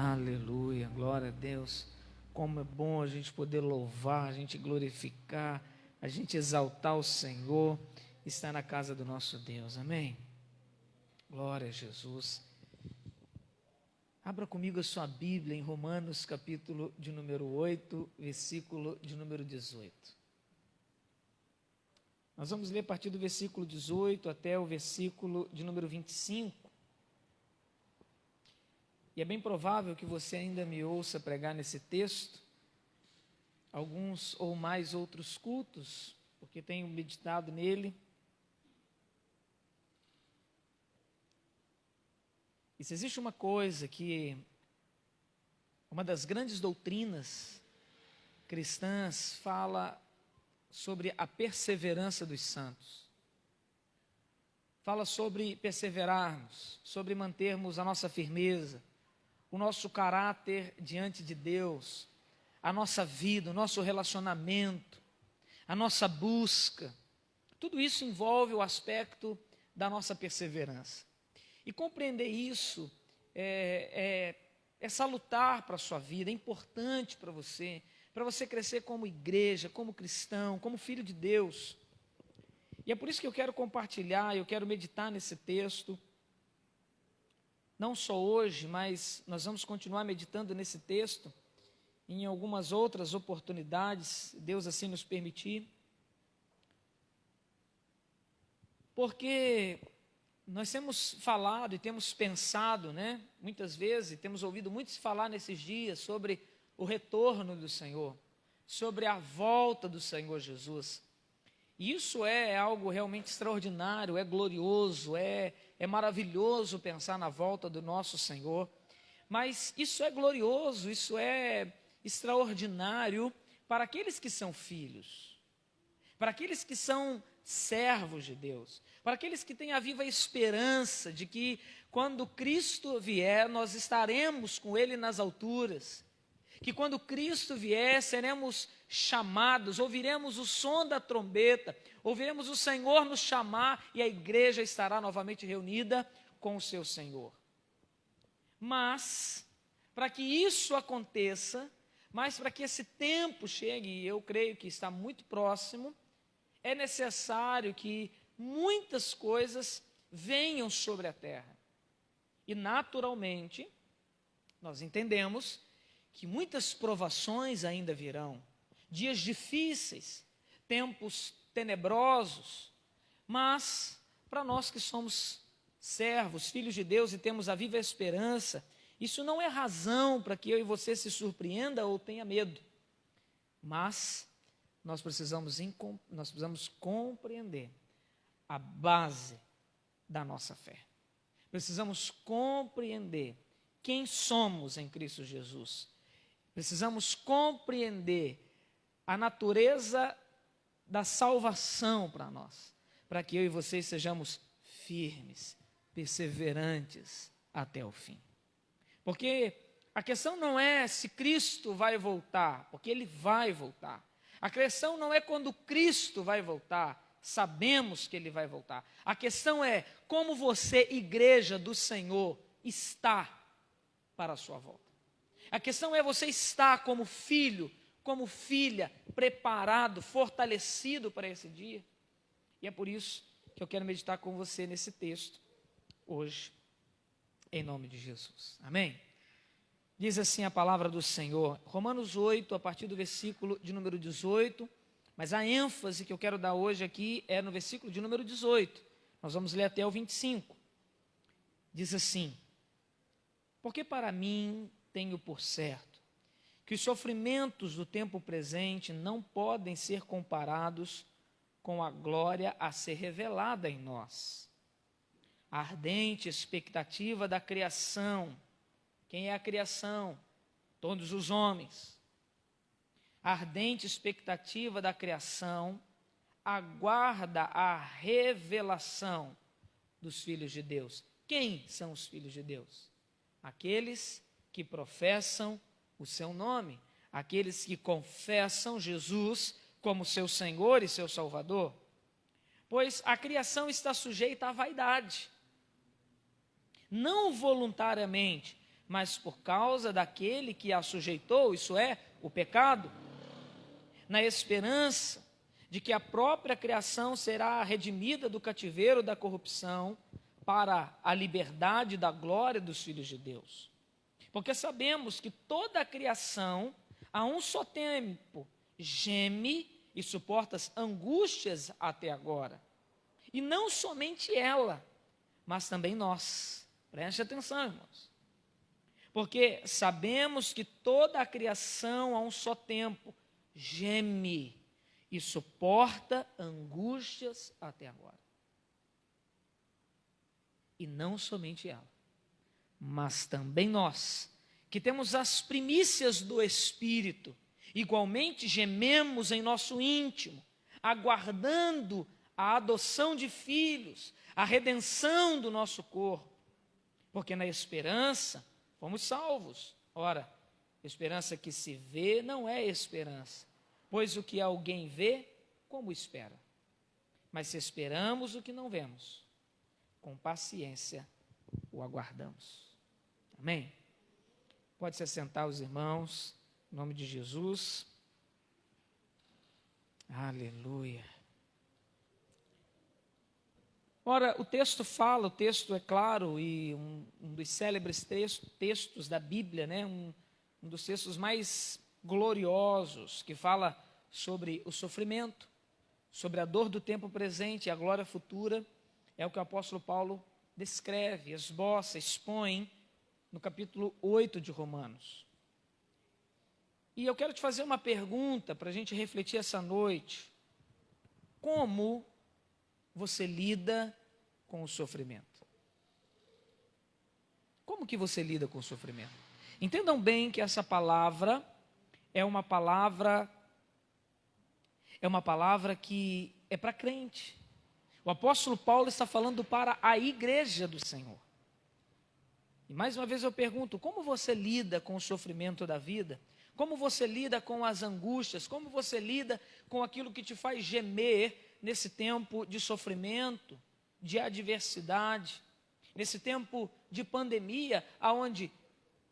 Aleluia, glória a Deus. Como é bom a gente poder louvar, a gente glorificar, a gente exaltar o Senhor, estar na casa do nosso Deus, amém? Glória a Jesus. Abra comigo a sua Bíblia em Romanos, capítulo de número 8, versículo de número 18. Nós vamos ler a partir do versículo 18 até o versículo de número 25. E é bem provável que você ainda me ouça pregar nesse texto, alguns ou mais outros cultos, porque tenho meditado nele. E se existe uma coisa que, uma das grandes doutrinas cristãs fala sobre a perseverança dos santos. Fala sobre perseverarmos, sobre mantermos a nossa firmeza, o nosso caráter diante de Deus, a nossa vida, o nosso relacionamento, a nossa busca. Tudo isso envolve o aspecto da nossa perseverança. E compreender isso é salutar para a sua vida, é importante para você crescer como igreja, como cristão, como filho de Deus. E é por isso que eu quero compartilhar, eu quero meditar nesse texto, não só hoje, mas nós vamos continuar meditando nesse texto em algumas outras oportunidades, Deus assim nos permitir. Porque nós temos falado e temos pensado, muitas vezes, e temos ouvido muitos falar nesses dias sobre o retorno do Senhor, sobre a volta do Senhor Jesus. E isso é algo realmente extraordinário, é glorioso, é maravilhoso pensar na volta do nosso Senhor. Mas isso é glorioso, isso é extraordinário para aqueles que são filhos, para aqueles que são servos de Deus, para aqueles que têm a viva esperança de que quando Cristo vier, nós estaremos com Ele nas alturas, que quando Cristo vier, seremos chamados, ouviremos o som da trombeta, ouviremos o Senhor nos chamar e a igreja estará novamente reunida com o seu Senhor. Mas, para que isso aconteça, mas para que esse tempo chegue, e eu creio que está muito próximo, é necessário que muitas coisas venham sobre a terra. E naturalmente, nós entendemos que muitas provações ainda virão, dias difíceis, tempos tenebrosos, mas para nós que somos servos, filhos de Deus e temos a viva esperança, isso não é razão para que eu e você se surpreenda ou tenha medo, mas nós precisamos compreender a base da nossa fé. Precisamos compreender quem somos em Cristo Jesus. Precisamos compreender a natureza da salvação para nós, para que eu e vocês sejamos firmes, perseverantes até o fim. Porque a questão não é se Cristo vai voltar, porque Ele vai voltar. A questão não é quando Cristo vai voltar, sabemos que Ele vai voltar. A questão é como você, igreja do Senhor, está para a sua volta. A questão é você estar como filho, como filha, preparado, fortalecido para esse dia. E é por isso que eu quero meditar com você nesse texto, hoje, em nome de Jesus. Amém? Diz assim a palavra do Senhor, Romanos 8, a partir do versículo de número 18, mas a ênfase que eu quero dar hoje aqui é no versículo de número 18. Nós vamos ler até o 25. Diz assim: porque para mim tenho por certo que os sofrimentos do tempo presente não podem ser comparados com a glória a ser revelada em nós. A ardente expectativa da criação. Quem é a criação? Todos os homens. A ardente expectativa da criação aguarda a revelação dos filhos de Deus. Quem são os filhos de Deus? Aqueles que professam o seu nome, aqueles que confessam Jesus como seu Senhor e seu Salvador. Pois a criação está sujeita à vaidade, não voluntariamente, mas por causa daquele que a sujeitou, isso é, o pecado, na esperança de que a própria criação será redimida do cativeiro da corrupção para a liberdade da glória dos filhos de Deus. Porque sabemos que toda a criação, a um só tempo, geme e suporta as angústias até agora. E não somente ela, mas também nós. Preste atenção, irmãos. Porque sabemos que toda a criação, a um só tempo, geme e suporta angústias até agora. E não somente ela, mas também nós, que temos as primícias do Espírito, igualmente gememos em nosso íntimo, aguardando a adoção de filhos, a redenção do nosso corpo, porque na esperança fomos salvos. Ora, esperança que se vê não é esperança, pois o que alguém vê, como espera? Mas se esperamos o que não vemos, com paciência o aguardamos. Amém? Pode se assentar os irmãos, em nome de Jesus. Aleluia. Ora, o texto é claro, e um dos célebres textos da Bíblia, né? Um dos textos mais gloriosos, que fala sobre o sofrimento, sobre a dor do tempo presente e a glória futura, é o que o apóstolo Paulo descreve, esboça, expõe no capítulo 8 de Romanos. E eu quero te fazer uma pergunta para a gente refletir essa noite. Como você lida com o sofrimento? Como que você lida com o sofrimento? Entendam bem que essa palavra é uma palavra que é para crente. O apóstolo Paulo está falando para a igreja do Senhor. E mais uma vez eu pergunto, como você lida com o sofrimento da vida? Como você lida com as angústias? Como você lida com aquilo que te faz gemer nesse tempo de sofrimento, de adversidade, nesse tempo de pandemia, onde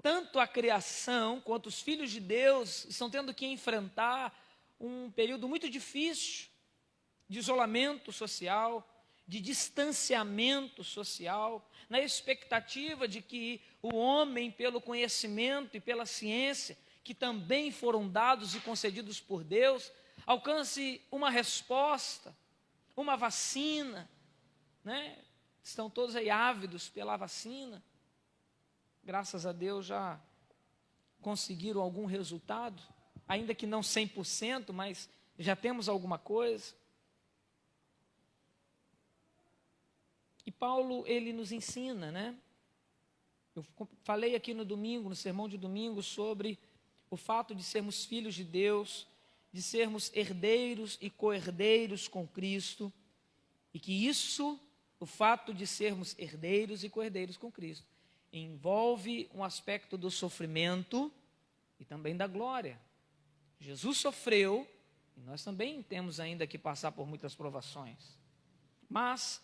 tanto a criação quanto os filhos de Deus estão tendo que enfrentar um período muito difícil de isolamento social, de distanciamento social, na expectativa de que o homem, pelo conhecimento e pela ciência, que também foram dados e concedidos por Deus, alcance uma resposta, uma vacina, né? Estão todos aí ávidos pela vacina. Graças a Deus já conseguiram algum resultado, ainda que não 100%, mas já temos alguma coisa. E Paulo, ele nos ensina, né? Eu falei aqui no domingo, no sermão de domingo, sobre o fato de sermos filhos de Deus, de sermos herdeiros e co-herdeiros com Cristo, e que isso, o fato de sermos herdeiros e co-herdeiros com Cristo, envolve um aspecto do sofrimento e também da glória. Jesus sofreu, e nós também temos ainda que passar por muitas provações. Mas,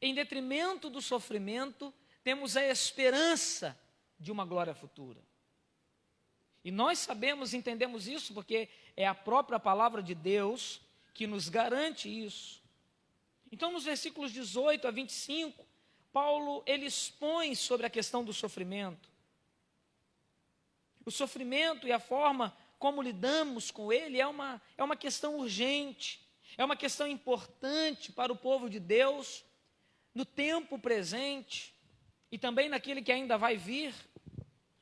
em detrimento do sofrimento, temos a esperança de uma glória futura. E nós sabemos, entendemos isso, porque é a própria palavra de Deus que nos garante isso. Então, nos versículos 18 a 25, Paulo, ele expõe sobre a questão do sofrimento. O sofrimento e a forma como lidamos com ele é uma questão urgente, é uma questão importante para o povo de Deus, no tempo presente e também naquele que ainda vai vir.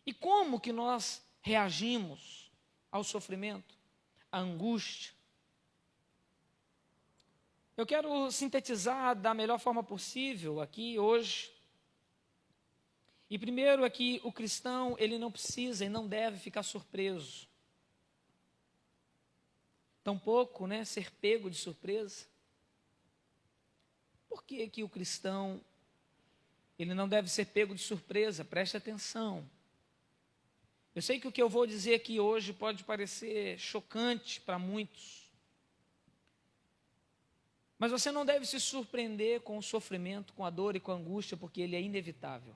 E como que nós reagimos ao sofrimento, à angústia? Eu quero sintetizar da melhor forma possível aqui hoje. E primeiro é que o cristão, ele não precisa e não deve ficar surpreso. Tampouco, né, ser pego de surpresa. Por que que o cristão, ele não deve ser pego de surpresa? Preste atenção. Eu sei que o que eu vou dizer aqui hoje pode parecer chocante para muitos. Mas você não deve se surpreender com o sofrimento, com a dor e com a angústia, porque ele é inevitável.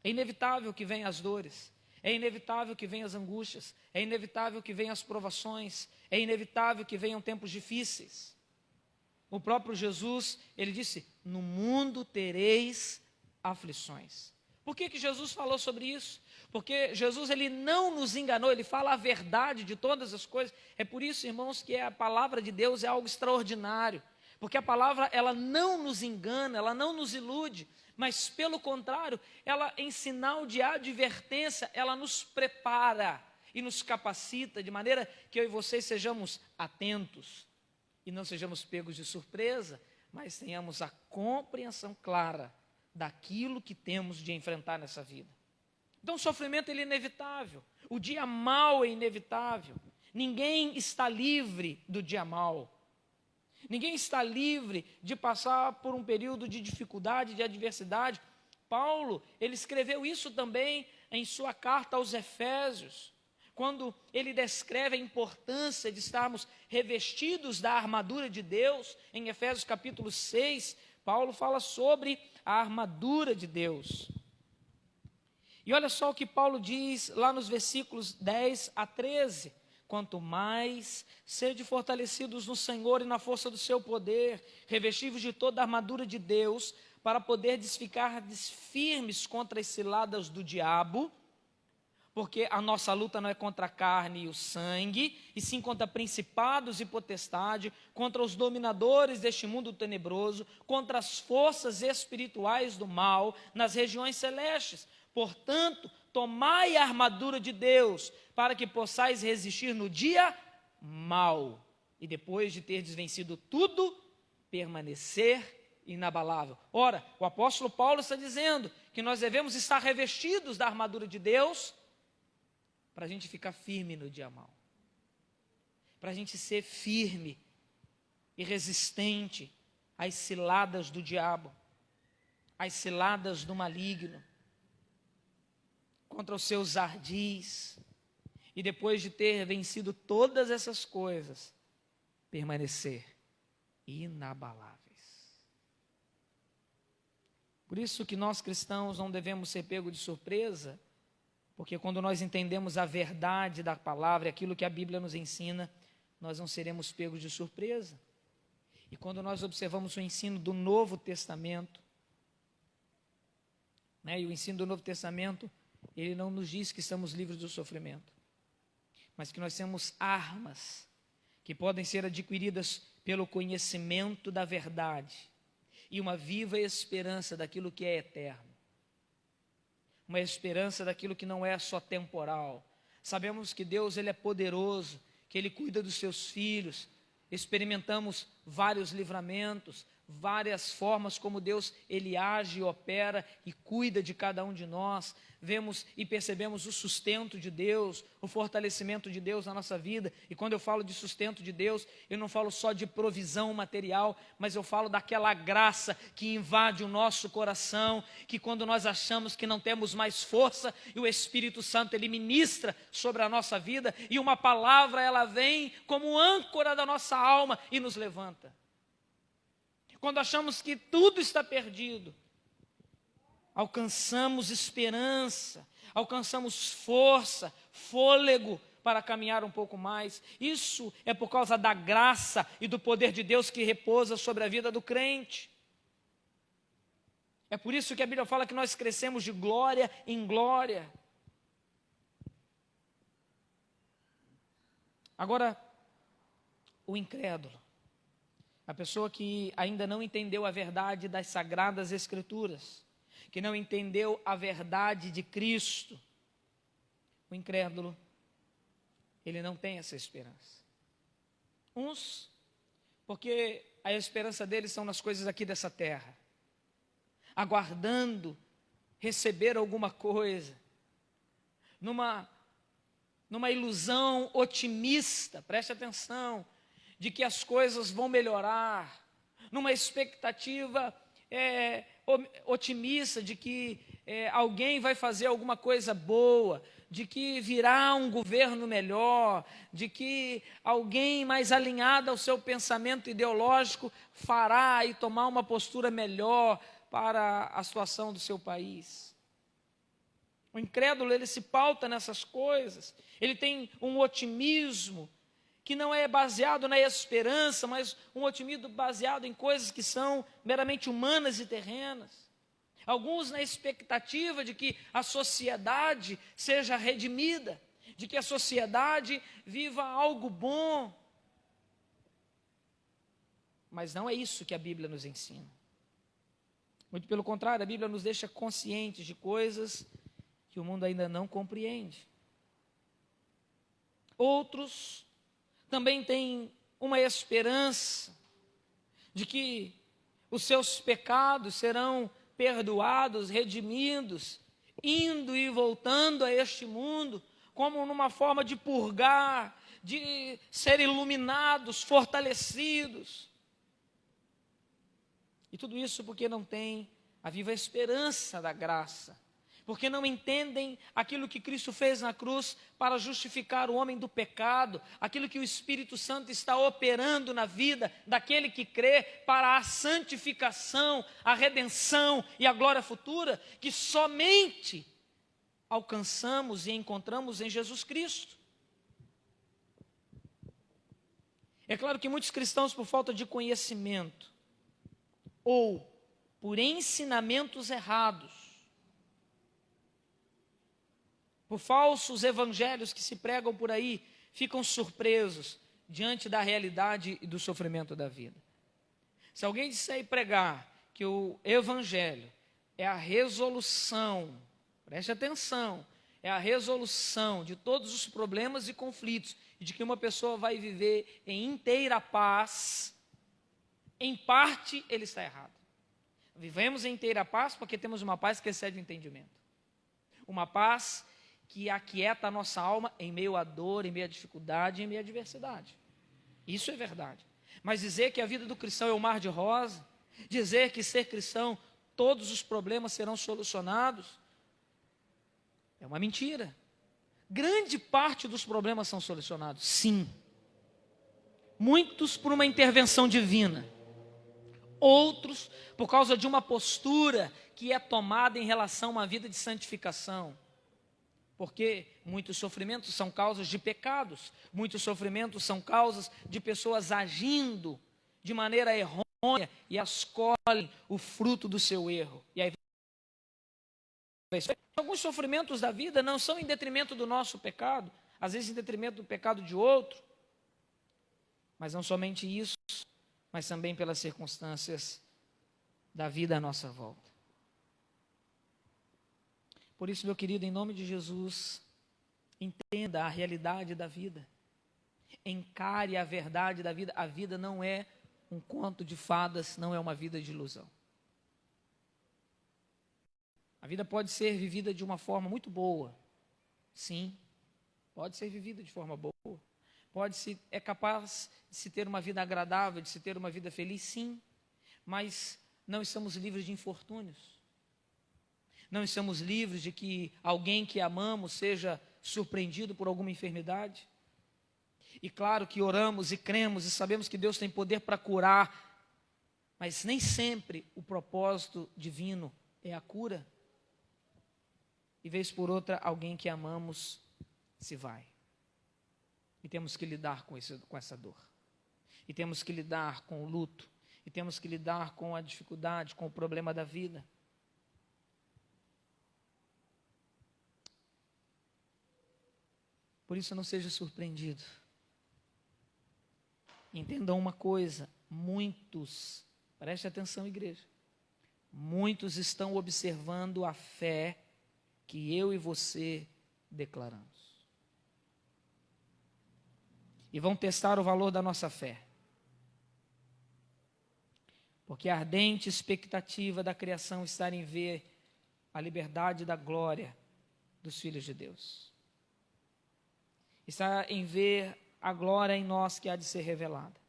É inevitável que venham as dores, é inevitável que venham as angústias, é inevitável que venham as provações, é inevitável que venham tempos difíceis. O próprio Jesus, ele disse, no mundo tereis aflições. Por que Jesus falou sobre isso? Porque Jesus, ele não nos enganou, ele fala a verdade de todas as coisas. É por isso, irmãos, que a palavra de Deus é algo extraordinário. Porque a palavra, ela não nos engana, ela não nos ilude, mas pelo contrário, ela, em sinal de advertência, ela nos prepara e nos capacita, de maneira que eu e vocês sejamos atentos e não sejamos pegos de surpresa, mas tenhamos a compreensão clara daquilo que temos de enfrentar nessa vida. Então o sofrimento ele é inevitável, o dia mau é inevitável, ninguém está livre do dia mau, ninguém está livre de passar por um período de dificuldade, de adversidade. Paulo, ele escreveu isso também em sua carta aos Efésios, quando ele descreve a importância de estarmos revestidos da armadura de Deus. Em Efésios capítulo 6, Paulo fala sobre a armadura de Deus. E olha só o que Paulo diz lá nos versículos 10 a 13. Quanto mais sede fortalecidos no Senhor e na força do seu poder, revestivos de toda a armadura de Deus, para poderdes ficar firmes contra as ciladas do diabo, porque a nossa luta não é contra a carne e o sangue, e sim contra principados e potestade, contra os dominadores deste mundo tenebroso, contra as forças espirituais do mal nas regiões celestes. Portanto, tomai a armadura de Deus, para que possais resistir no dia mau, e depois de teres vencido tudo, permanecer inabalável. Ora, o apóstolo Paulo está dizendo que nós devemos estar revestidos da armadura de Deus, para a gente ficar firme no dia mau, para a gente ser firme e resistente às ciladas do diabo, às ciladas do maligno, contra os seus ardis, e depois de ter vencido todas essas coisas, permanecer inabaláveis. Por isso que nós cristãos não devemos ser pegos de surpresa, porque quando nós entendemos a verdade da palavra, aquilo que a Bíblia nos ensina, nós não seremos pegos de surpresa. E quando nós observamos o ensino do Novo Testamento, e o ensino do Novo Testamento, ele não nos diz que estamos livres do sofrimento, mas que nós temos armas que podem ser adquiridas pelo conhecimento da verdade e uma viva esperança daquilo que é eterno, uma esperança daquilo que não é só temporal. Sabemos que Deus, ele é poderoso, que ele cuida dos seus filhos. Experimentamos vários livramentos, várias formas como Deus, ele age e opera e cuida de cada um de nós. Vemos e percebemos o sustento de Deus, o fortalecimento de Deus na nossa vida. E quando eu falo de sustento de Deus, eu não falo só de provisão material, mas eu falo daquela graça que invade o nosso coração, que quando nós achamos que não temos mais força, e o Espírito Santo, ele ministra sobre a nossa vida, e uma palavra, ela vem como âncora da nossa alma e nos levanta. Quando achamos que tudo está perdido, alcançamos esperança, alcançamos força, fôlego para caminhar um pouco mais. Isso é por causa da graça e do poder de Deus que repousa sobre a vida do crente. É por isso que a Bíblia fala que nós crescemos de glória em glória. Agora, o incrédulo, a pessoa que ainda não entendeu a verdade das Sagradas Escrituras, que não entendeu a verdade de Cristo, o incrédulo, ele não tem essa esperança. Uns, porque a esperança deles são nas coisas aqui dessa terra, aguardando receber alguma coisa, numa ilusão otimista, preste atenção, de que as coisas vão melhorar, numa expectativa otimista de que alguém vai fazer alguma coisa boa, de que virá um governo melhor, de que alguém mais alinhado ao seu pensamento ideológico fará e tomar uma postura melhor para a situação do seu país. O incrédulo, ele se pauta nessas coisas. Ele tem um otimismo que não é baseado na esperança, mas um otimismo baseado em coisas que são meramente humanas e terrenas. Alguns na expectativa de que a sociedade seja redimida, de que a sociedade viva algo bom. Mas não é isso que a Bíblia nos ensina. Muito pelo contrário, a Bíblia nos deixa conscientes de coisas que o mundo ainda não compreende. Outros também têm uma esperança de que os seus pecados serão perdoados, redimidos, indo e voltando a este mundo, como numa forma de purgar, de ser iluminados, fortalecidos. E tudo isso porque não tem a viva esperança da graça, porque não entendem aquilo que Cristo fez na cruz para justificar o homem do pecado, aquilo que o Espírito Santo está operando na vida daquele que crê para a santificação, a redenção e a glória futura, que somente alcançamos e encontramos em Jesus Cristo. É claro que muitos cristãos, por falta de conhecimento, ou por ensinamentos errados, por falsos evangelhos que se pregam por aí, ficam surpresos diante da realidade e do sofrimento da vida. Se alguém disser e pregar que o evangelho é a resolução, preste atenção, é a resolução de todos os problemas e conflitos, e de que uma pessoa vai viver em inteira paz, em parte ele está errado. Vivemos em inteira paz porque temos uma paz que excede o entendimento. Uma paz que aquieta a nossa alma em meio à dor, em meio à dificuldade, em meio à adversidade. Isso é verdade. Mas dizer que a vida do cristão é um mar de rosa, dizer que ser cristão todos os problemas serão solucionados, é uma mentira. Grande parte dos problemas são solucionados, sim. Muitos por uma intervenção divina. Outros por causa de uma postura que é tomada em relação a uma vida de santificação. Porque muitos sofrimentos são causas de pecados, muitos sofrimentos são causas de pessoas agindo de maneira errônea e escolhem o fruto do seu erro. E aí, alguns sofrimentos da vida não são em detrimento do nosso pecado, às vezes em detrimento do pecado de outro, mas não somente isso, mas também pelas circunstâncias da vida à nossa volta. Por isso, meu querido, em nome de Jesus, entenda a realidade da vida. Encare a verdade da vida. A vida não é um conto de fadas, não é uma vida de ilusão. A vida pode ser vivida de uma forma muito boa. Sim, pode ser vivida de forma boa. É capaz de se ter uma vida agradável, de se ter uma vida feliz, sim. Mas não estamos livres de infortúnios. Não estamos livres de que alguém que amamos seja surpreendido por alguma enfermidade. E claro que oramos e cremos e sabemos que Deus tem poder para curar, mas nem sempre o propósito divino é a cura. E vez por outra, alguém que amamos se vai. E temos que lidar com essa dor. E temos que lidar com o luto. E temos que lidar com a dificuldade, com o problema da vida. Por isso, não seja surpreendido. Entendam uma coisa, muitos, preste atenção, igreja, muitos estão observando a fé que eu e você declaramos. E vão testar o valor da nossa fé. Porque a ardente expectativa da criação está em ver a liberdade da glória dos filhos de Deus. Está em ver a glória em nós que há de ser revelada.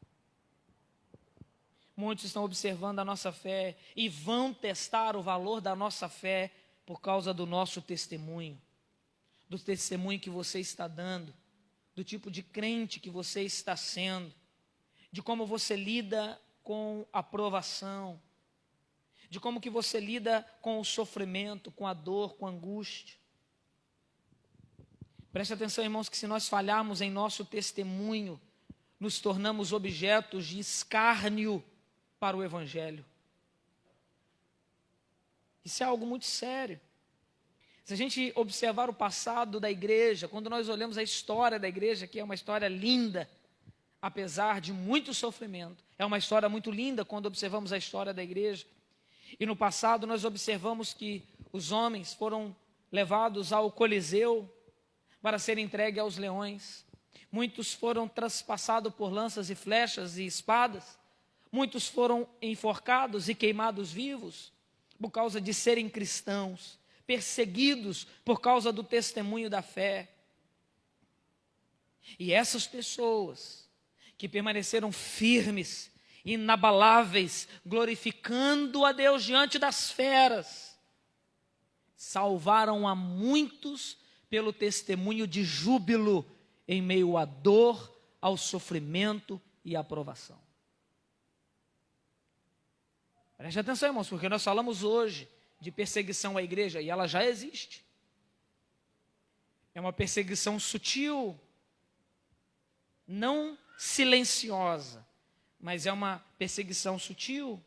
Muitos estão observando a nossa fé e vão testar o valor da nossa fé por causa do nosso testemunho, do testemunho que você está dando, do tipo de crente que você está sendo, de como você lida com a provação, de como que você lida com o sofrimento, com a dor, com a angústia. Preste atenção, irmãos, que se nós falharmos em nosso testemunho, nos tornamos objetos de escárnio para o Evangelho. Isso é algo muito sério. Se a gente observar o passado da igreja, quando nós olhamos a história da igreja, que é uma história linda, apesar de muito sofrimento, é uma história muito linda quando observamos a história da igreja. E no passado nós observamos que os homens foram levados ao Coliseu para serem entregues aos leões. Muitos foram traspassados por lanças e flechas e espadas. Muitos foram enforcados e queimados vivos por causa de serem cristãos, perseguidos por causa do testemunho da fé. E essas pessoas que permaneceram firmes, inabaláveis, glorificando a Deus diante das feras, salvaram a muitos pelo testemunho de júbilo em meio à dor, ao sofrimento e à provação. Preste atenção, irmãos, porque nós falamos hoje de perseguição à igreja e ela já existe. É uma perseguição sutil, não silenciosa, mas é uma perseguição sutil.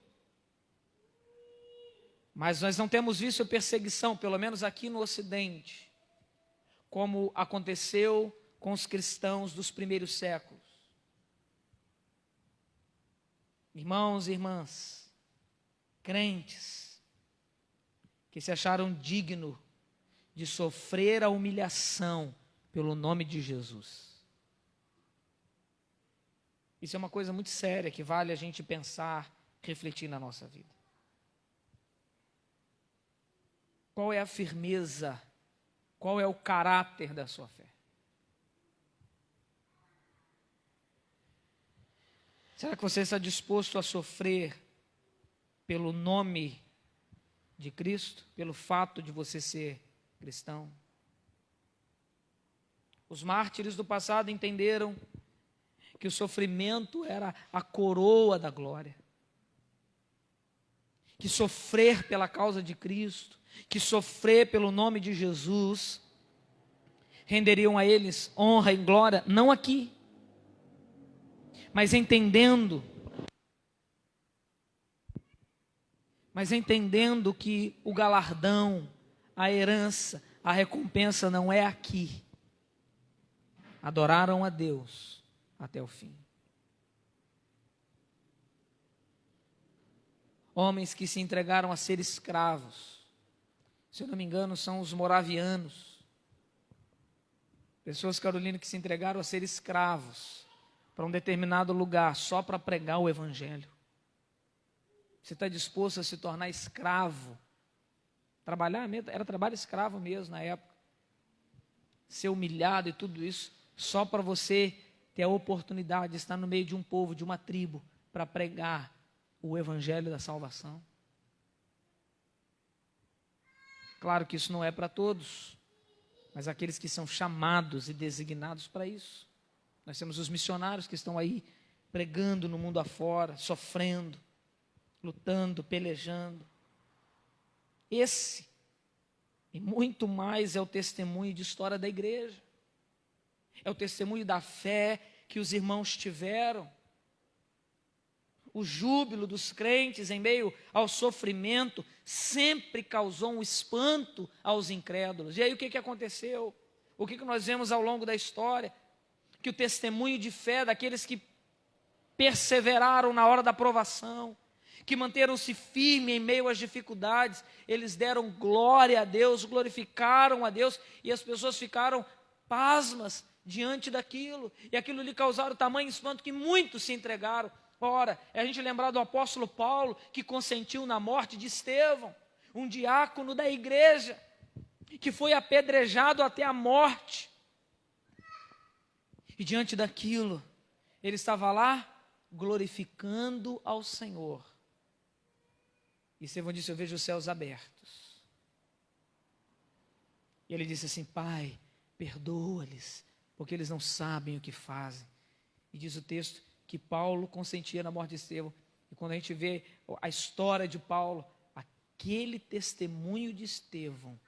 Mas nós não temos visto perseguição, pelo menos aqui no Ocidente, como aconteceu com os cristãos dos primeiros séculos. Irmãos e irmãs, crentes, que se acharam dignos de sofrer a humilhação pelo nome de Jesus. Isso é uma coisa muito séria que vale a gente pensar, refletir na nossa vida. Qual é a firmeza, qual é o caráter da sua fé? Será que você está disposto a sofrer pelo nome de Cristo, pelo fato de você ser cristão? Os mártires do passado entenderam que o sofrimento era a coroa da glória. Que sofrer pela causa de Cristo, que sofrer pelo nome de Jesus, renderiam a eles honra e glória, não aqui, mas entendendo que o galardão, a herança, a recompensa não é aqui. Adoraram a Deus até o fim. Homens que se entregaram a ser escravos. Se eu não me engano, são os moravianos. Pessoas, Carolina, que se entregaram a ser escravos para um determinado lugar, só para pregar o Evangelho. Você está disposto a se tornar escravo? Trabalhar, era trabalho escravo mesmo na época. Ser humilhado e tudo isso, só para você ter a oportunidade de estar no meio de um povo, de uma tribo, para pregar o Evangelho da salvação. Claro que isso não é para todos, mas aqueles que são chamados e designados para isso. Nós temos os missionários que estão aí pregando no mundo afora, sofrendo, lutando, pelejando. Esse e muito mais é o testemunho de história da igreja. É o testemunho da fé que os irmãos tiveram. O júbilo dos crentes em meio ao sofrimento sempre causou um espanto aos incrédulos. E aí o que aconteceu? O que nós vemos ao longo da história? Que o testemunho de fé daqueles que perseveraram na hora da provação, que manteram-se firmes em meio às dificuldades, eles deram glória a Deus, glorificaram a Deus, e as pessoas ficaram pasmas diante daquilo, e aquilo lhe causaram tamanho espanto que muitos se entregaram. Ora, é a gente lembrar do apóstolo Paulo, que consentiu na morte de Estevão, um diácono da igreja, que foi apedrejado até a morte. E diante daquilo, ele estava lá glorificando ao Senhor. E Estevão disse: eu vejo os céus abertos. E ele disse assim: Pai, perdoa-lhes, porque eles não sabem o que fazem. E diz o texto que Paulo consentia na morte de Estevão. E quando a gente vê a história de Paulo, aquele testemunho de Estevão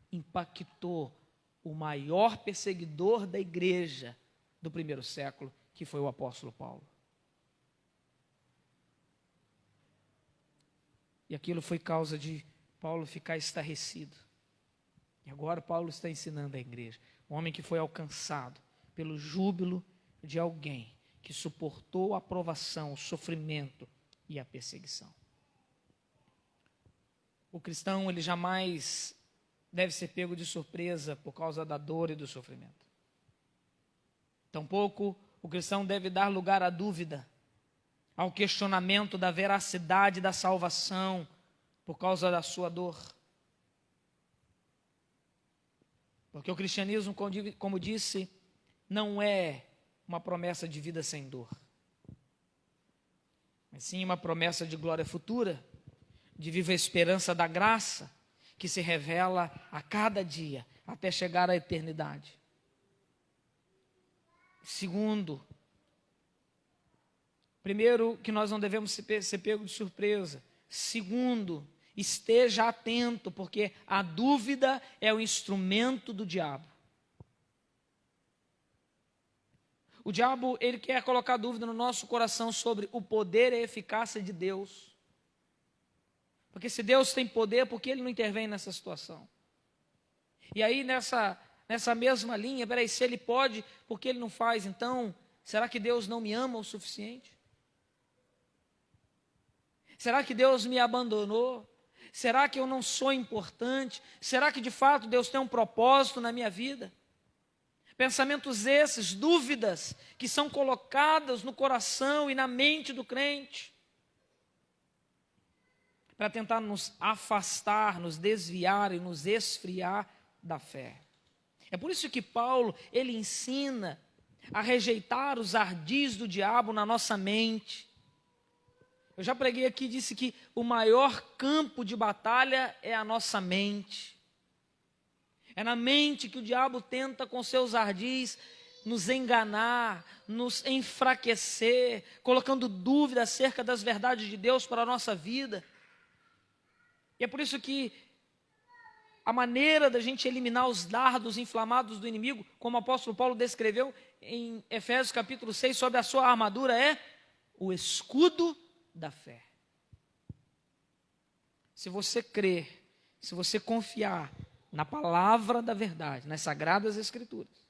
impactou o maior perseguidor da igreja do primeiro século, que foi o apóstolo Paulo. E aquilo foi causa de Paulo ficar estarrecido. E agora Paulo está ensinando à igreja. Um homem que foi alcançado pelo júbilo de alguém que suportou a provação, o sofrimento e a perseguição. O cristão, ele jamais deve ser pego de surpresa por causa da dor e do sofrimento. Tampouco o cristão deve dar lugar à dúvida, ao questionamento da veracidade da salvação por causa da sua dor. Porque o cristianismo, como disse, não é uma promessa de vida sem dor, mas sim uma promessa de glória futura, de viva esperança da graça, que se revela a cada dia, até chegar à eternidade. Segundo, primeiro, que nós não devemos ser pego de surpresa. Segundo, esteja atento, porque a dúvida é o instrumento do diabo. O diabo, ele quer colocar dúvida no nosso coração sobre o poder e a eficácia de Deus. Porque se Deus tem poder, por que ele não intervém nessa situação? E aí nessa mesma linha, se ele pode, por que ele não faz? Então, será que Deus não me ama o suficiente? Será que Deus me abandonou? Será que eu não sou importante? Será que de fato Deus tem um propósito na minha vida? Pensamentos esses, dúvidas que são colocadas no coração e na mente do crente, para tentar nos afastar, nos desviar e nos esfriar da fé. É por isso que Paulo, ele ensina a rejeitar os ardis do diabo na nossa mente. Eu já preguei aqui e disse que o maior campo de batalha é a nossa mente. É na mente que o diabo tenta com seus ardis nos enganar, nos enfraquecer, colocando dúvida acerca das verdades de Deus para a nossa vida. E é por isso que a maneira da gente eliminar os dardos inflamados do inimigo, como o apóstolo Paulo descreveu em Efésios capítulo 6, sobre a sua armadura, é o escudo da fé. Se você crer, se você confiar na palavra da verdade, nas sagradas escrituras,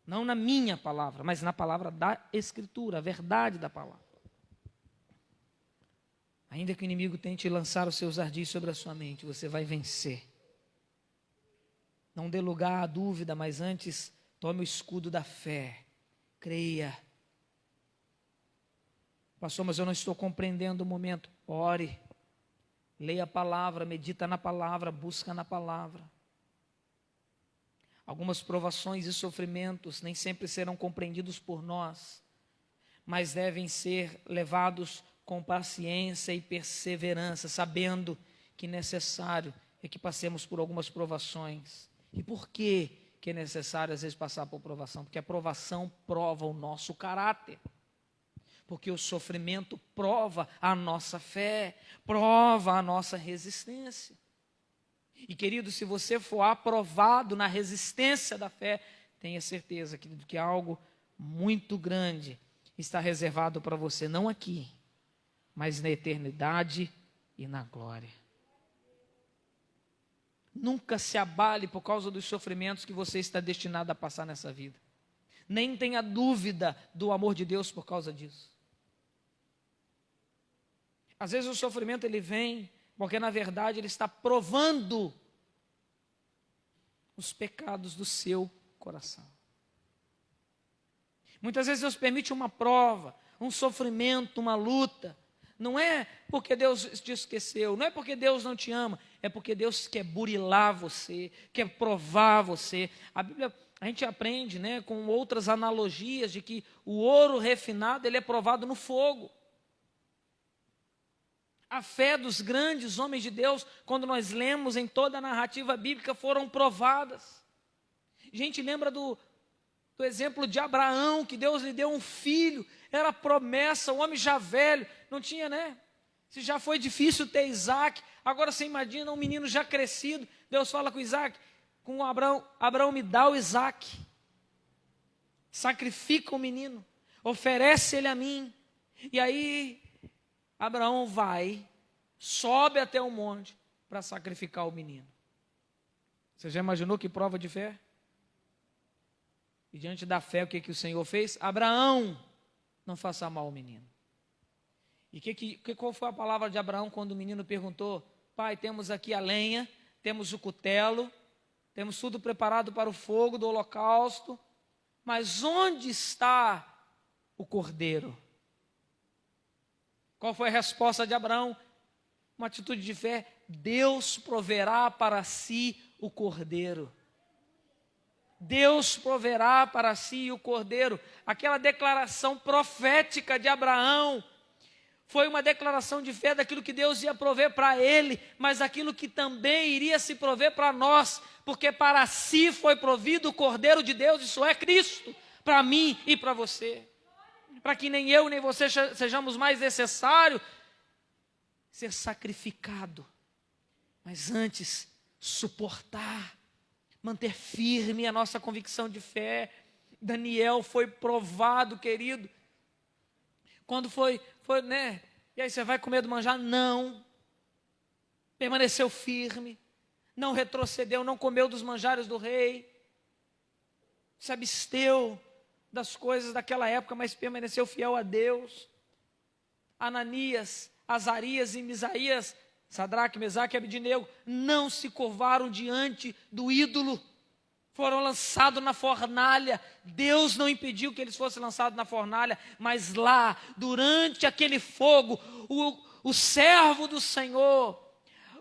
não na minha palavra, mas na palavra da escritura, a verdade da palavra, ainda que o inimigo tente lançar os seus ardis sobre a sua mente, você vai vencer. Não dê lugar à dúvida, mas antes tome o escudo da fé. Creia. Pastor, mas eu não estou compreendendo o momento. Ore. Leia a palavra, medita na palavra, busca na palavra. Algumas provações e sofrimentos nem sempre serão compreendidos por nós, mas devem ser levados com paciência e perseverança, sabendo que necessário é que passemos por algumas provações. E por que é necessário às vezes passar por provação? Porque a provação prova o nosso caráter. Porque o sofrimento prova a nossa fé, prova a nossa resistência. E querido, se você for aprovado na resistência da fé, tenha certeza que algo muito grande está reservado para você, não aqui, mas na eternidade e na glória. Nunca se abale por causa dos sofrimentos que você está destinado a passar nessa vida. Nem tenha dúvida do amor de Deus por causa disso. Às vezes o sofrimento ele vem porque na verdade ele está provando os pecados do seu coração. Muitas vezes Deus permite uma prova, um sofrimento, uma luta. Não é porque Deus te esqueceu, não é porque Deus não te ama, é porque Deus quer burilar você, quer provar você. A Bíblia, a gente aprende, com outras analogias de que o ouro refinado ele é provado no fogo. A fé dos grandes homens de Deus, quando nós lemos em toda a narrativa bíblica, foram provadas. A gente lembra do exemplo de Abraão, que Deus lhe deu um filho, era promessa, o homem já velho, não tinha, Se já foi difícil ter Isaac, agora você imagina um menino já crescido, Deus fala com Isaac, com Abraão me dá o Isaque, sacrifica o menino, oferece ele a mim. E aí Abraão vai, sobe até o monte para sacrificar o menino. Você já imaginou que prova de fé? E diante da fé, o que o Senhor fez? Abraão, não faça mal ao menino. E qual foi a palavra de Abraão quando o menino perguntou: pai, temos aqui a lenha, temos o cutelo, temos tudo preparado para o fogo do holocausto, mas onde está o cordeiro? Qual foi a resposta de Abraão? Uma atitude de fé: Deus proverá para si o cordeiro. Deus proverá para si o cordeiro. Aquela declaração profética de Abraão foi uma declaração de fé daquilo que Deus ia prover para ele, mas aquilo que também iria se prover para nós, porque para si foi provido o Cordeiro de Deus, isso é Cristo, para mim e para você. Para que nem eu nem você sejamos mais necessário ser sacrificado, mas antes suportar, manter firme a nossa convicção de fé. Daniel foi provado, querido. Quando foi, né? E aí você vai com medo do manjar? Não. Permaneceu firme, não retrocedeu, não comeu dos manjares do rei, se absteu das coisas daquela época, mas permaneceu fiel a Deus. Ananias, Azarias e Misaías, Sadraque, Mesaque e Abednego, não se curvaram diante do ídolo, foram lançados na fornalha. Deus não impediu que eles fossem lançados na fornalha, mas lá, durante aquele fogo, o servo do Senhor,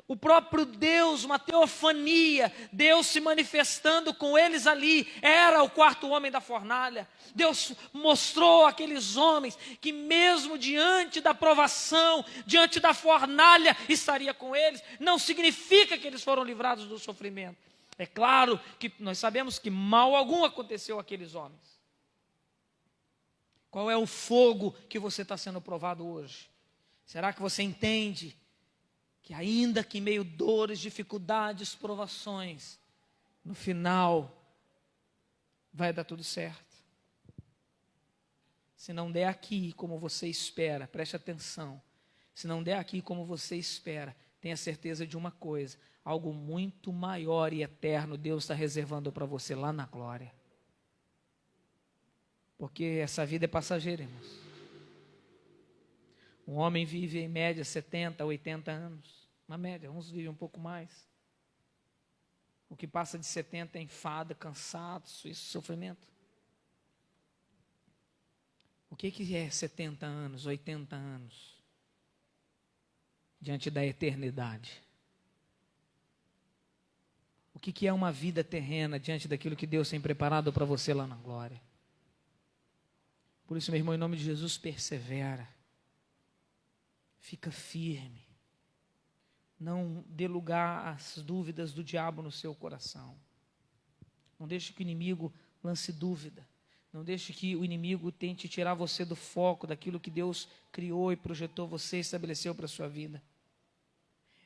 o próprio Deus, uma teofania, Deus se manifestando com eles ali, era o quarto homem da fornalha. Deus mostrou àqueles homens que mesmo diante da provação, diante da fornalha, estaria com eles. Não significa que eles foram livrados do sofrimento. É claro que nós sabemos que mal algum aconteceu àqueles homens. Qual é o fogo que você está sendo provado hoje? Será que você entende que ainda que em meio a dores, dificuldades, provações, no final vai dar tudo certo? Se não der aqui como você espera, preste atenção, se não der aqui como você espera, tenha certeza de uma coisa: algo muito maior e eterno Deus está reservando para você lá na glória. Porque essa vida é passageira, irmãos. Um homem vive em média 70, 80 anos. Uma média, uns vivem um pouco mais. O que passa de 70 é enfado, cansado, sofrimento. O que é 70 anos, 80 anos? Diante da eternidade. O que é uma vida terrena diante daquilo que Deus tem preparado para você lá na glória? Por isso, meu irmão, em nome de Jesus, persevera. Fica firme. Não dê lugar às dúvidas do diabo no seu coração. Não deixe que o inimigo lance dúvida. Não deixe que o inimigo tente tirar você do foco daquilo que Deus criou e projetou você e estabeleceu para a sua vida.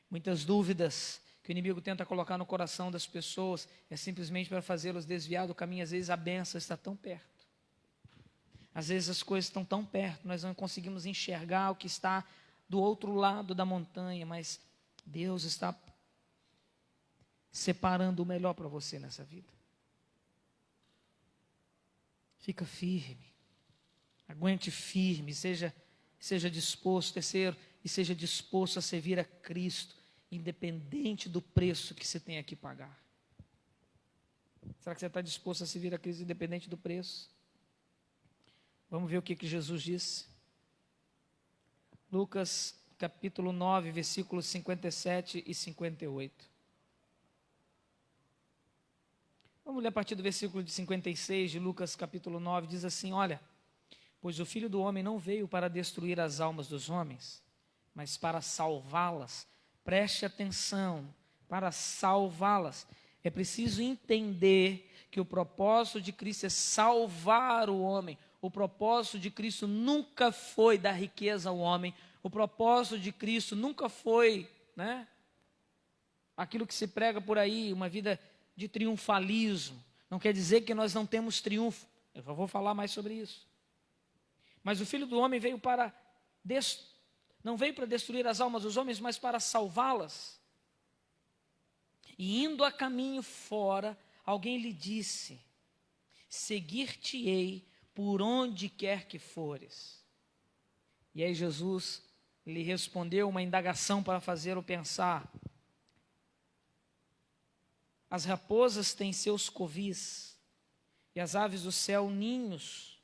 Muitas dúvidas que o inimigo tenta colocar no coração das pessoas é simplesmente para fazê-los desviar do caminho. Às vezes a bênção está tão perto. Às vezes as coisas estão tão perto, nós não conseguimos enxergar o que está do outro lado da montanha, mas Deus está separando o melhor para você nessa vida. Fica firme, aguente firme, seja disposto, terceiro, e seja disposto a servir a Cristo, independente do preço que você tenha que pagar. Será que você está disposto a servir a Cristo independente do preço? Vamos ver o que Jesus disse. Lucas capítulo 9, versículos 57 e 58. Vamos ler a partir do versículo de 56 de Lucas capítulo 9, diz assim: olha, pois o Filho do Homem não veio para destruir as almas dos homens, mas para salvá-las. Preste atenção, para salvá-las. É preciso entender que o propósito de Cristo é salvar o homem. O propósito de Cristo nunca foi dar riqueza ao homem. O propósito de Cristo nunca foi, aquilo que se prega por aí, uma vida de triunfalismo. Não quer dizer que nós não temos triunfo. Eu vou falar mais sobre isso. Mas o Filho do Homem veio não veio para destruir as almas dos homens, mas para salvá-las. E indo a caminho fora, alguém lhe disse: seguir-te-ei por onde quer que fores. E aí Jesus lhe respondeu uma indagação para fazer-o pensar. As raposas têm seus covis, e as aves do céu ninhos,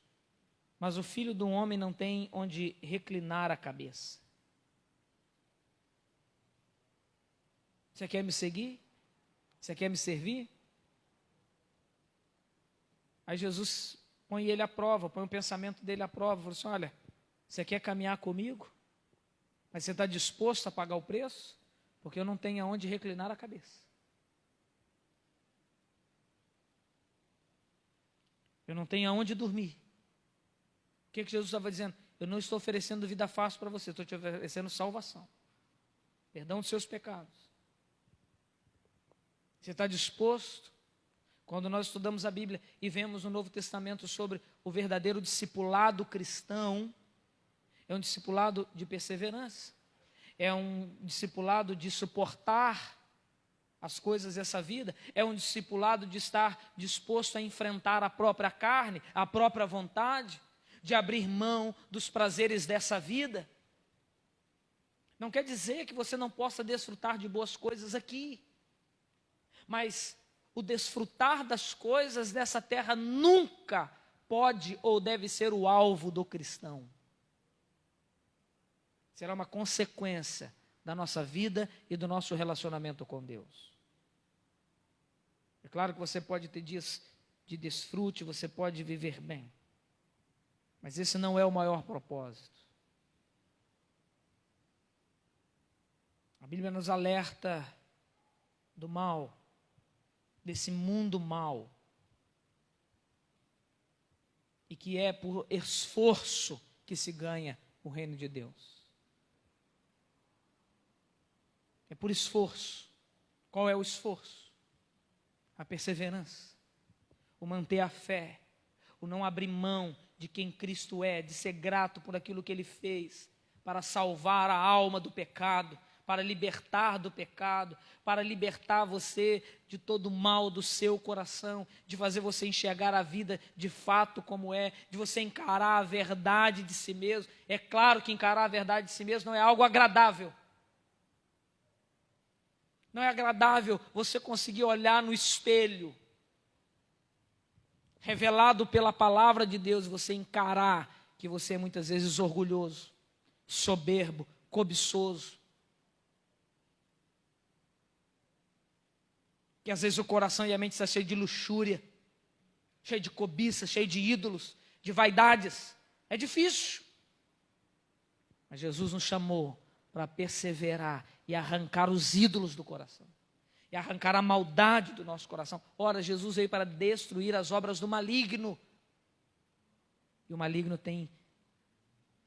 mas o Filho do Homem não tem onde reclinar a cabeça. Você quer me seguir? Você quer me servir? Aí Jesus põe ele à prova, põe o pensamento dele à prova. Fala assim: olha, você quer caminhar comigo? Mas você está disposto a pagar o preço? Porque eu não tenho aonde reclinar a cabeça. Eu não tenho aonde dormir. O que Jesus estava dizendo? Eu não estou oferecendo vida fácil para você, estou te oferecendo salvação. Perdão dos seus pecados. Você está disposto? Quando nós estudamos a Bíblia e vemos no Novo Testamento sobre o verdadeiro discipulado cristão, é um discipulado de perseverança, é um discipulado de suportar as coisas dessa vida, é um discipulado de estar disposto a enfrentar a própria carne, a própria vontade, de abrir mão dos prazeres dessa vida. Não quer dizer que você não possa desfrutar de boas coisas aqui, mas o desfrutar das coisas dessa terra nunca pode ou deve ser o alvo do cristão. Será uma consequência da nossa vida e do nosso relacionamento com Deus. É claro que você pode ter dias de desfrute, você pode viver bem, mas esse não é o maior propósito. A Bíblia nos alerta do mal, desse mundo mal, e que é por esforço que se ganha o reino de Deus. É por esforço. Qual é o esforço? A perseverança, o manter a fé, o não abrir mão de quem Cristo é, de ser grato por aquilo que Ele fez, para salvar a alma do pecado, para libertar do pecado, para libertar você de todo o mal do seu coração, de fazer você enxergar a vida de fato como é, de você encarar a verdade de si mesmo. É claro que encarar a verdade de si mesmo não é algo agradável. Não é agradável você conseguir olhar no espelho, revelado pela palavra de Deus, você encarar que você é muitas vezes orgulhoso, soberbo, cobiçoso. Que às vezes o coração e a mente está cheio de luxúria, cheio de cobiça, cheio de ídolos, de vaidades. É difícil. Mas Jesus nos chamou para perseverar e arrancar os ídolos do coração, e arrancar a maldade do nosso coração. Ora, Jesus veio para destruir as obras do maligno, e o maligno tem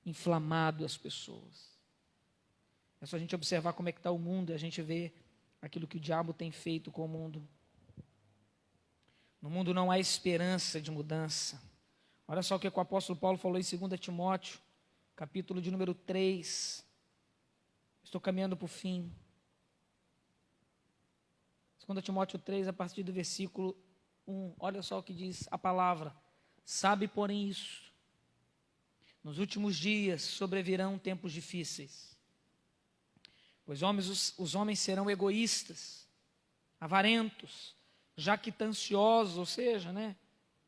inflamado as pessoas. É só a gente observar como é que está o mundo, e a gente vê aquilo que o diabo tem feito com o mundo. No mundo não há esperança de mudança. Olha só o que o apóstolo Paulo falou em 2 Timóteo, capítulo de número 3. Estou caminhando para o fim. 2 Timóteo 3, a partir do versículo 1. Olha só o que diz a palavra. Sabe, porém, isso: nos últimos dias sobrevirão tempos difíceis. Pois os homens serão egoístas, avarentos, jactanciosos, ou seja,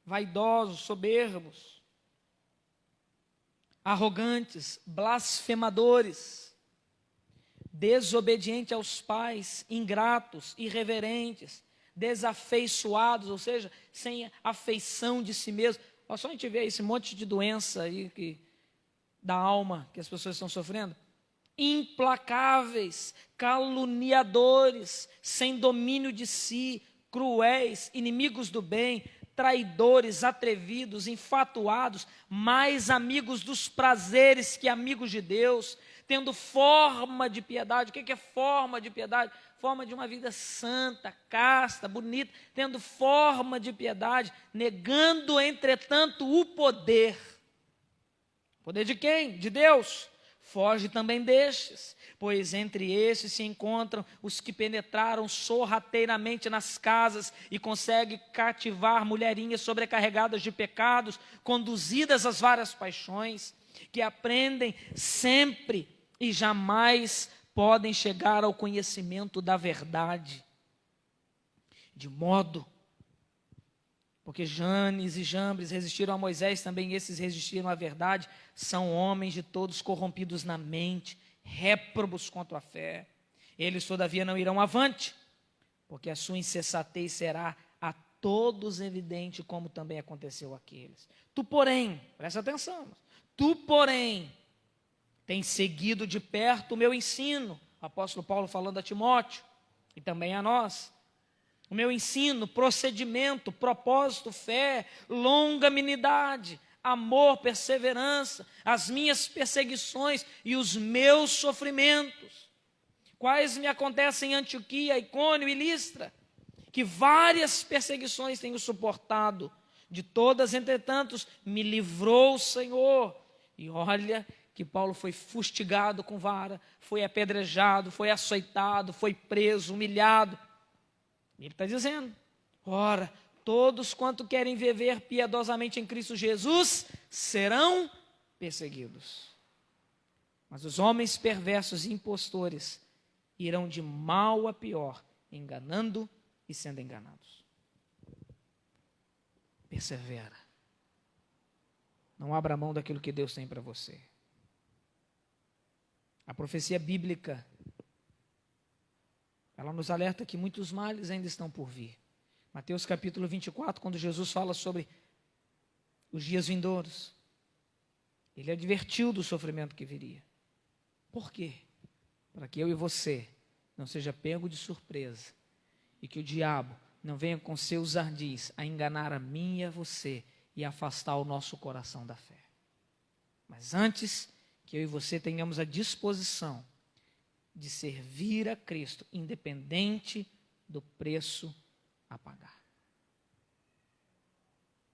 vaidosos, soberbos, arrogantes, blasfemadores, desobedientes aos pais, ingratos, irreverentes, desafeiçoados, ou seja, sem afeição de si mesmo. Olha só, a gente vê esse monte de doença aí da alma que as pessoas estão sofrendo. Implacáveis, caluniadores, sem domínio de si, cruéis, inimigos do bem, traidores, atrevidos, enfatuados, mais amigos dos prazeres que amigos de Deus, tendo forma de piedade. O que é forma de piedade? Forma de uma vida santa, casta, bonita, tendo forma de piedade, negando, entretanto, o poder. Poder de quem? De Deus. Foge também destes, pois entre estes se encontram os que penetraram sorrateiramente nas casas e conseguem cativar mulherinhas sobrecarregadas de pecados, conduzidas às várias paixões, que aprendem sempre e jamais podem chegar ao conhecimento da verdade. De modo, porque Janes e Jambres resistiram a Moisés, também esses resistiram à verdade, são homens de todos corrompidos na mente, réprobos contra a fé. Eles, todavia, não irão avante, porque a sua insensatez será a todos evidente, como também aconteceu àqueles. Tu, porém, presta atenção, tu, porém, tens seguido de perto o meu ensino, o apóstolo Paulo falando a Timóteo, e também a nós, o meu ensino, procedimento, propósito, fé, longanimidade, amor, perseverança, as minhas perseguições e os meus sofrimentos, quais me acontecem em Antioquia, Icônio e Listra, que várias perseguições tenho suportado, de todas, entretanto, me livrou o Senhor. E olha que Paulo foi fustigado com vara, foi apedrejado, foi açoitado, foi preso, humilhado. Ele está dizendo, ora, todos quanto querem viver piedosamente em Cristo Jesus serão perseguidos. Mas os homens perversos e impostores irão de mal a pior, enganando e sendo enganados. Persevera. Não abra mão daquilo que Deus tem para você. A profecia bíblica, ela nos alerta que muitos males ainda estão por vir. Mateus capítulo 24, quando Jesus fala sobre os dias vindouros, ele advertiu do sofrimento que viria. Por quê? Para que eu e você não seja pego de surpresa e que o diabo não venha com seus ardis a enganar a mim e a você e afastar o nosso coração da fé. Mas antes que eu e você tenhamos a disposição de servir a Cristo, independente do preço a pagar.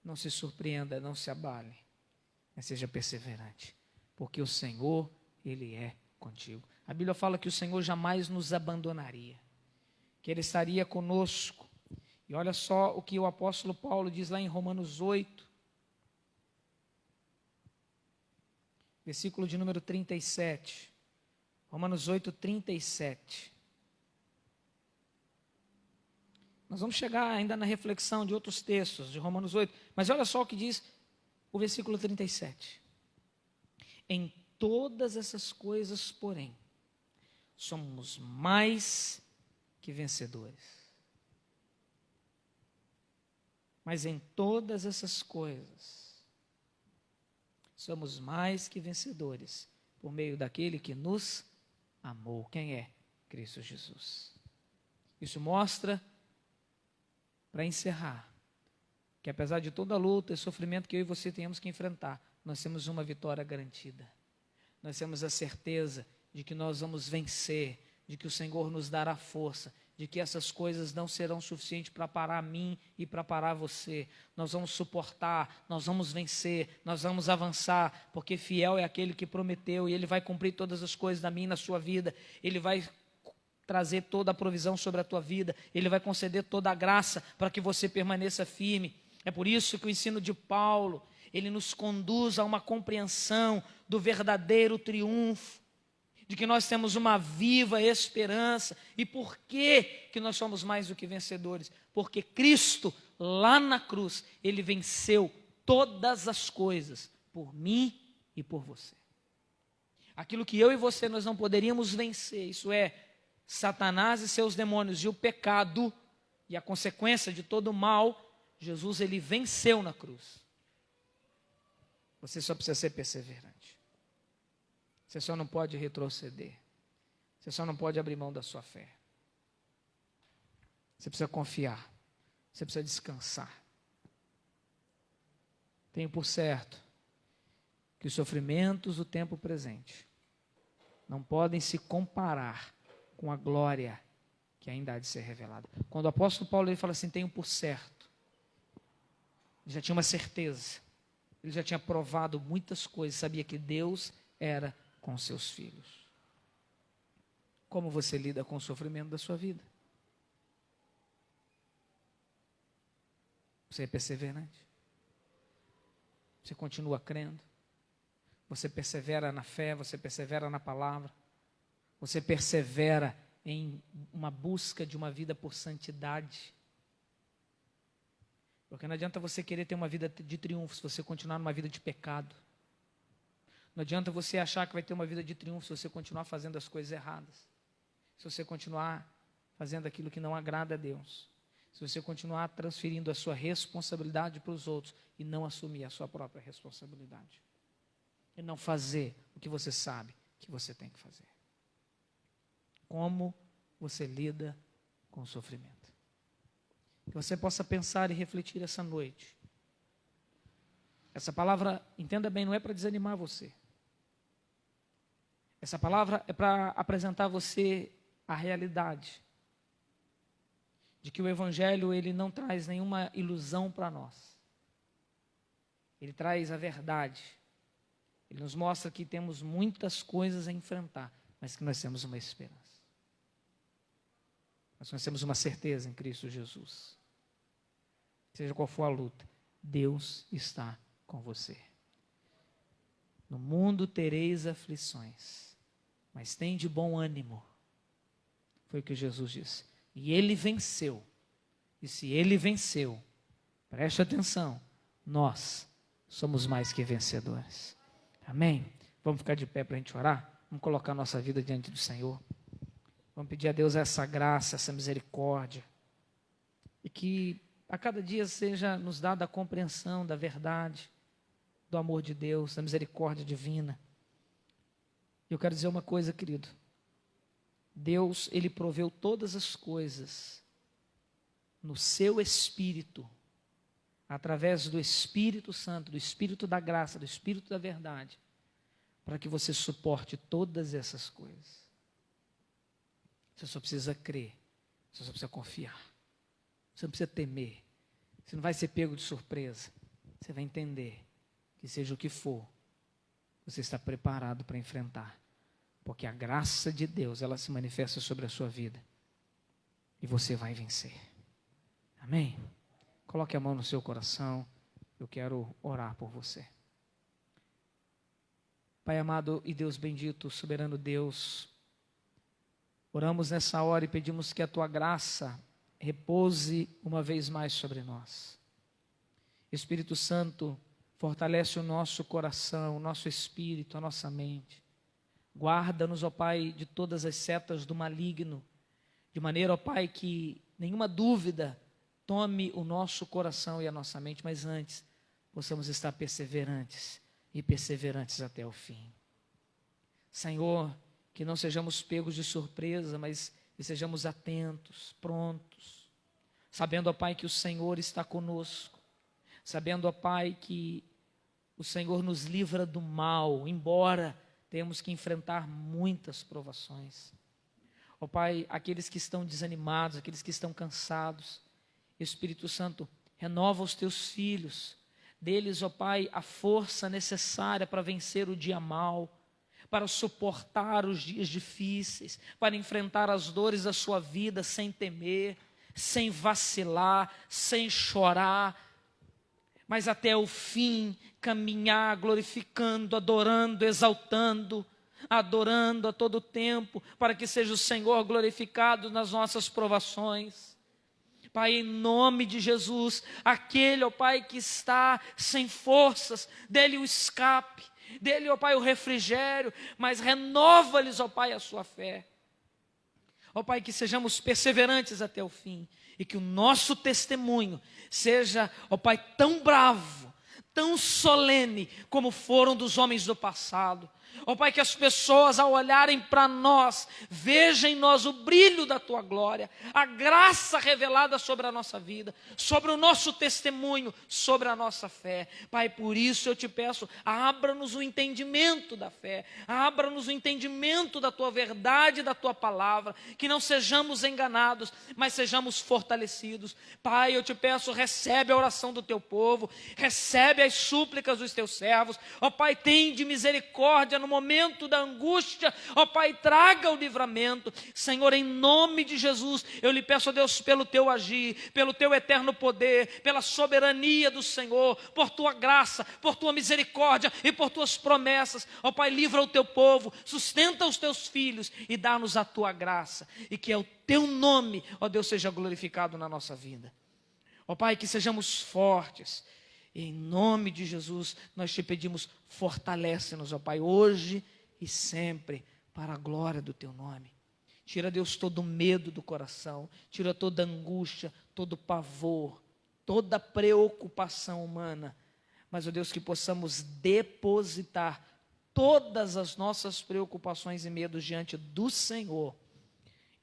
Não se surpreenda, não se abale, mas seja perseverante, porque o Senhor, Ele é contigo. A Bíblia fala que o Senhor jamais nos abandonaria, que Ele estaria conosco. E olha só o que o apóstolo Paulo diz lá em Romanos 8, versículo de número 37. Romanos 8, 37. Nós vamos chegar ainda na reflexão de outros textos de Romanos 8, mas olha só o que diz o versículo 37. Em todas essas coisas, porém, somos mais que vencedores. Mas em todas essas coisas, somos mais que vencedores, por meio daquele que nos amou. Quem é? Cristo Jesus. Isso mostra, para encerrar, que apesar de toda a luta e sofrimento que eu e você tenhamos que enfrentar, nós temos uma vitória garantida. Nós temos a certeza de que nós vamos vencer, de que o Senhor nos dará força, de que essas coisas não serão suficientes para parar a mim e para parar você. Nós vamos suportar, nós vamos vencer, nós vamos avançar, porque fiel é aquele que prometeu e Ele vai cumprir todas as coisas da minha e na sua vida. Ele vai trazer toda a provisão sobre a tua vida, Ele vai conceder toda a graça para que você permaneça firme. É por isso que o ensino de Paulo, ele nos conduz a uma compreensão do verdadeiro triunfo, de que nós temos uma viva esperança. E por que nós somos mais do que vencedores? Porque Cristo, lá na cruz, Ele venceu todas as coisas, por mim e por você. Aquilo que eu e você nós não poderíamos vencer, isso é, Satanás e seus demônios e o pecado, e a consequência de todo o mal, Jesus, Ele venceu na cruz. Você só precisa ser perseverante. Você só não pode retroceder. Você só não pode abrir mão da sua fé. Você precisa confiar. Você precisa descansar. Tenho por certo que os sofrimentos do tempo presente não podem se comparar com a glória que ainda há de ser revelada. Quando o apóstolo Paulo ele fala assim, tenho por certo, ele já tinha uma certeza, ele já tinha provado muitas coisas, sabia que Deus era com seus filhos. Como você lida com o sofrimento da sua vida? Você é perseverante? Você continua crendo? Você persevera na fé, você persevera na palavra, você persevera em uma busca de uma vida por santidade. Porque não adianta você querer ter uma vida de triunfo se você continuar numa vida de pecado. Não adianta você achar que vai ter uma vida de triunfo se você continuar fazendo as coisas erradas. Se você continuar fazendo aquilo que não agrada a Deus. Se você continuar transferindo a sua responsabilidade para os outros e não assumir a sua própria responsabilidade. E não fazer o que você sabe que você tem que fazer. Como você lida com o sofrimento. Que você possa pensar e refletir essa noite. Essa palavra, entenda bem, não é para desanimar você. Essa palavra é para apresentar a você a realidade. De que o Evangelho ele não traz nenhuma ilusão para nós. Ele traz a verdade. Ele nos mostra que temos muitas coisas a enfrentar, mas que nós temos uma esperança. Nós temos uma certeza em Cristo Jesus. Seja qual for a luta, Deus está com você. No mundo tereis aflições, mas tem de bom ânimo. Foi o que Jesus disse. E ele venceu. E se ele venceu, preste atenção, nós somos mais que vencedores. Amém? Vamos ficar de pé para a gente orar? Vamos colocar nossa vida diante do Senhor. Vamos pedir a Deus essa graça, essa misericórdia. E que a cada dia seja nos dada a compreensão da verdade, do amor de Deus, da misericórdia divina. Eu quero dizer uma coisa, querido. Deus, Ele proveu todas as coisas no seu Espírito, através do Espírito Santo, do Espírito da graça, do Espírito da verdade, para que você suporte todas essas coisas. Você só precisa crer, você só precisa confiar, você não precisa temer, você não vai ser pego de surpresa, você vai entender que seja o que for, você está preparado para enfrentar, porque a graça de Deus, ela se manifesta sobre a sua vida, e você vai vencer. Amém? Coloque a mão no seu coração, eu quero orar por você. Pai amado e Deus bendito, soberano Deus, oramos nessa hora e pedimos que a Tua graça repouse uma vez mais sobre nós. Espírito Santo, fortalece o nosso coração, o nosso espírito, a nossa mente. Guarda-nos, ó Pai, de todas as setas do maligno, de maneira, ó Pai, que nenhuma dúvida tome o nosso coração e a nossa mente, mas antes possamos estar perseverantes e perseverantes até o fim. Senhor, que não sejamos pegos de surpresa, mas que sejamos atentos, prontos, sabendo, ó Pai, que o Senhor está conosco, sabendo, ó Pai, que o Senhor nos livra do mal, embora temos que enfrentar muitas provações. Ó Pai, aqueles que estão desanimados, aqueles que estão cansados, Espírito Santo, renova os Teus filhos, deles, ó Pai, a força necessária para vencer o dia mau, para suportar os dias difíceis, para enfrentar as dores da sua vida sem temer, sem vacilar, sem chorar, mas até o fim caminhar glorificando, adorando, exaltando, adorando a todo tempo, para que seja o Senhor glorificado nas nossas provações. Pai, em nome de Jesus, aquele, ó Pai, que está sem forças, dê-lhe o escape, dê-lhe, ó Pai, o refrigério, mas renova-lhes, ó Pai, a sua fé. Ó Pai, que sejamos perseverantes até o fim, e que o nosso testemunho seja, ó Pai, tão bravo, tão solene, como foram dos homens do passado, Ó Pai, que as pessoas ao olharem para nós, vejam em nós o brilho da Tua glória, a graça revelada sobre a nossa vida, sobre o nosso testemunho, sobre a nossa fé. Pai, por isso eu te peço, abra-nos o entendimento da fé, abra-nos o entendimento da Tua verdade, da Tua palavra, que não sejamos enganados, mas sejamos fortalecidos. Pai, eu te peço, recebe a oração do Teu povo, recebe as súplicas dos Teus servos. Ó Pai, tem de misericórdia no momento da angústia. Ó Pai, traga o livramento. Senhor, em nome de Jesus, eu lhe peço, ó Deus, pelo Teu agir, pelo Teu eterno poder, pela soberania do Senhor, por Tua graça, por Tua misericórdia e por Tuas promessas. Ó Pai, livra o Teu povo, sustenta os Teus filhos e dá-nos a Tua graça. E que é o Teu nome, ó Deus, seja glorificado na nossa vida. Ó Pai, que sejamos fortes. Em nome de Jesus, nós te pedimos, fortalece-nos, ó Pai, hoje e sempre, para a glória do Teu nome. Tira, Deus, todo o medo do coração, tira toda a angústia, todo o pavor, toda a preocupação humana. Mas, ó Deus, que possamos depositar todas as nossas preocupações e medos diante do Senhor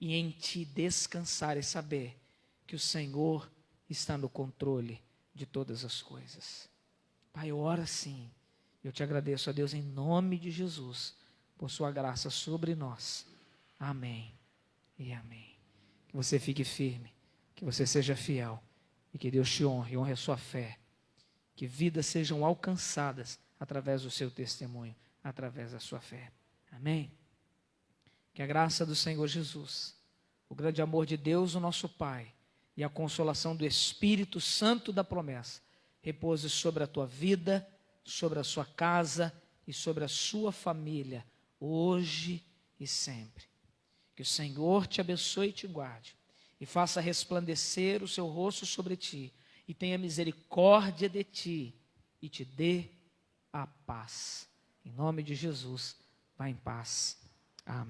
e em Ti descansar e saber que o Senhor está no controle de todas as coisas. Pai, ora sim. Eu te agradeço, ó Deus, em nome de Jesus, por sua graça sobre nós. Amém e amém. Que você fique firme, que você seja fiel e que Deus te honre a sua fé. Que vidas sejam alcançadas através do seu testemunho, através da sua fé. Amém? Que a graça do Senhor Jesus, o grande amor de Deus, o nosso Pai, e a consolação do Espírito Santo da promessa repouse sobre a tua vida, sobre a sua casa e sobre a sua família, hoje e sempre. Que o Senhor te abençoe e te guarde, e faça resplandecer o seu rosto sobre ti, e tenha misericórdia de ti, e te dê a paz. Em nome de Jesus, vá em paz. Amém.